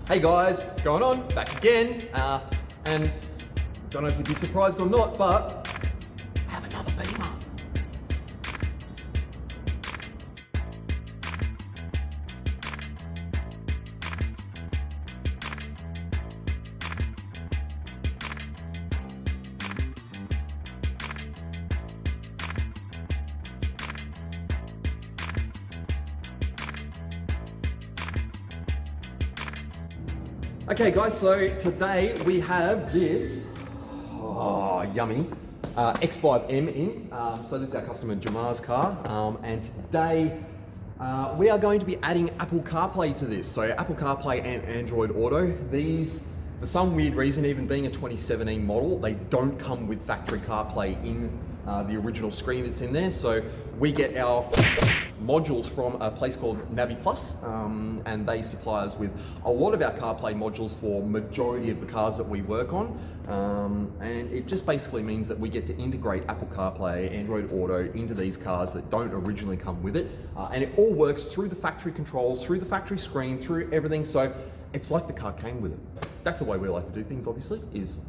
Hey guys, what's going on? Back again. And don't know if you'd be surprised or not, but I have another Beamer. Okay guys, so today we have this, yummy, X5M in. So this is our customer Jamar's car, and today we are going to be adding Apple Carplay to this. So Apple Carplay and Android Auto, these, for some weird reason, even being a 2017 model, they don't come with factory CarPlay in the original screen that's in there. So we get our modules from a place called Navi Plus, and they supply us with a lot of our CarPlay modules for majority of the cars that we work on, and it just basically means that we get to integrate Apple CarPlay, Android Auto into these cars that don't originally come with it, and it all works through the factory controls, through the factory screen, through everything, so it's like the car came with it. That's the way we like to do things, obviously, is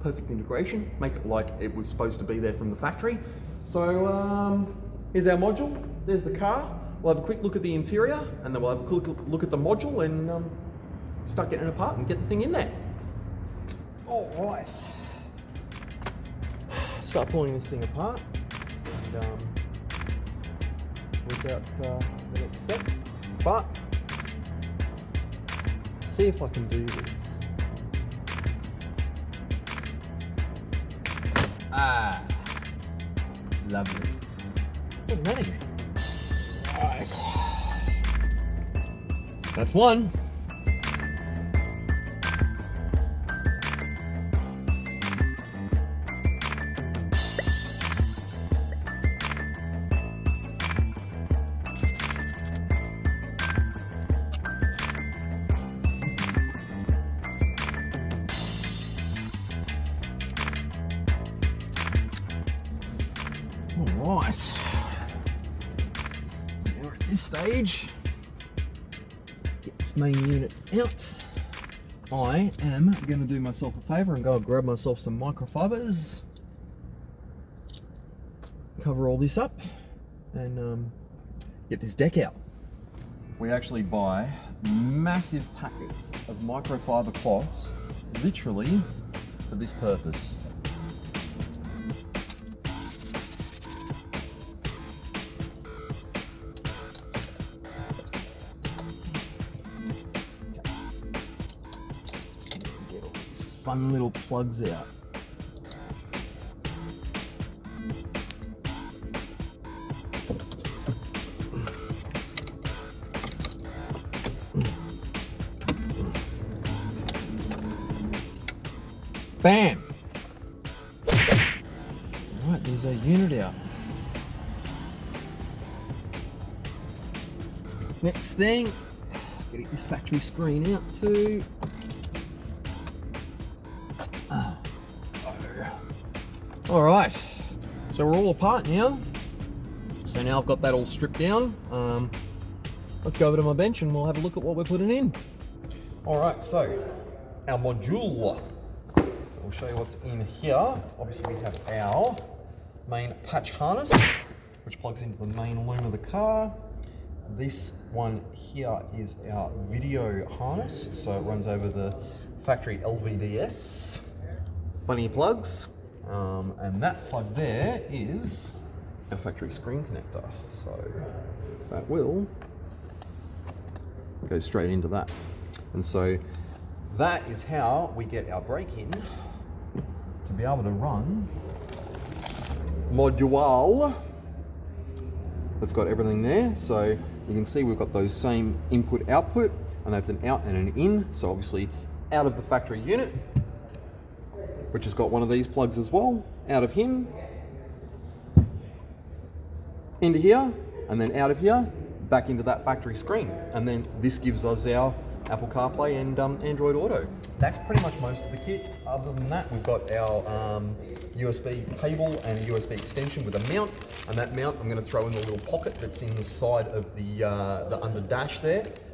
perfect integration, make it like it was supposed to be there from the factory. So here's our module, there's the car. We'll have a quick look at the interior, and then we'll have a quick look at the module and start getting it apart and get the thing in there. All right. Start pulling this thing apart and work out the next step. But see if I can do this. Lovely. Wasn't that easy? Right. That's one. All right. Now at this stage, get this main unit out. I am going to do myself a favour and go and grab myself some microfibers, cover all this up, and get this deck out. We actually buy massive packets of microfiber cloths, literally for this purpose. Fun little plugs out. Bam! Right, there's our unit out. Next thing, get this factory screen out too. All right, so we're all apart now. So now I've got that all stripped down. Let's go over to my bench and we'll have a look at what we're putting in. All right, so our module. We'll show you what's in here. Obviously we have our main patch harness, which plugs into the main loom of the car. This one here is our video harness. So it runs over the factory LVDS. Funny plugs. And that plug there is a factory screen connector, so that will go straight into that. And so that is how we get our brake in to be able to run module that's got everything there. So you can see we've got those same input output, and that's an out and an in. So obviously out of the factory unit, which has got one of these plugs as well, out of him, into here, and then out of here, back into that factory screen. And then this gives us our Apple CarPlay and Android Auto. That's pretty much most of the kit. Other than that, we've got our USB cable and a USB extension with a mount, and that mount I'm going to throw in the little pocket that's inside of the under dash there.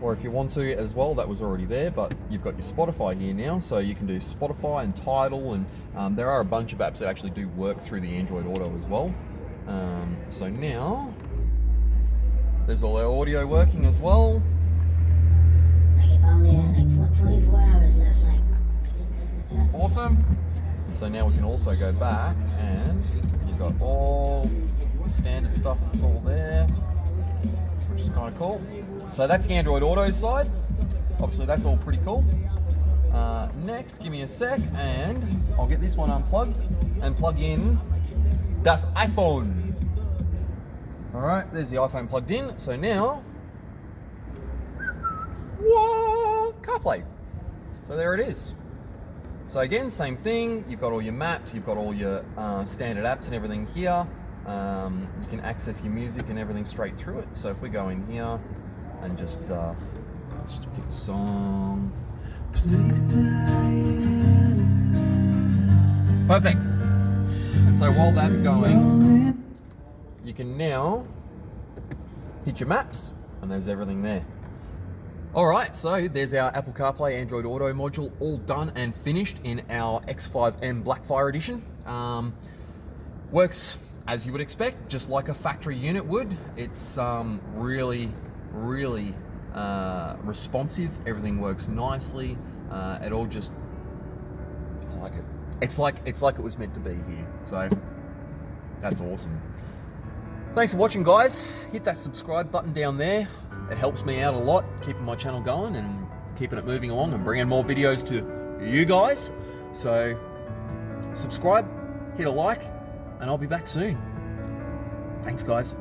or if you want to as well, that was already there, but you've got your Spotify here now, so you can do Spotify and Tidal, and there are a bunch of apps that actually do work through the Android Auto as well. So now, there's all our audio working as well. Like if only like 24 hours left, like this is just Awesome. So now we can also go back and you've got all the standard stuff that's all there, which is kind of cool. So that's the Android Auto side. Obviously that's all pretty cool. Next, give me a sec and I'll get this one unplugged and plug in das iPhone. All right, there's the iPhone plugged in. So now, whoa, CarPlay. So there it is. So again, same thing, you've got all your maps, you've got all your standard apps and everything here. You can access your music and everything straight through it. So if we go in here and just, let's just pick a song. Perfect. And so while that's going, you can now hit your maps and there's everything there. Alright, so there's our Apple Carplay Android Auto module all done and finished in our X5M Black Fire edition. Works as you would expect, just like a factory unit would. It's really responsive. Everything works nicely. It all just, I like it. It's like it was meant to be here. So that's awesome. Thanks for watching, guys. Hit that subscribe button down there. It helps me out a lot, keeping my channel going and keeping it moving along and bringing more videos to you guys. So subscribe, hit a like, and I'll be back soon. Thanks, guys.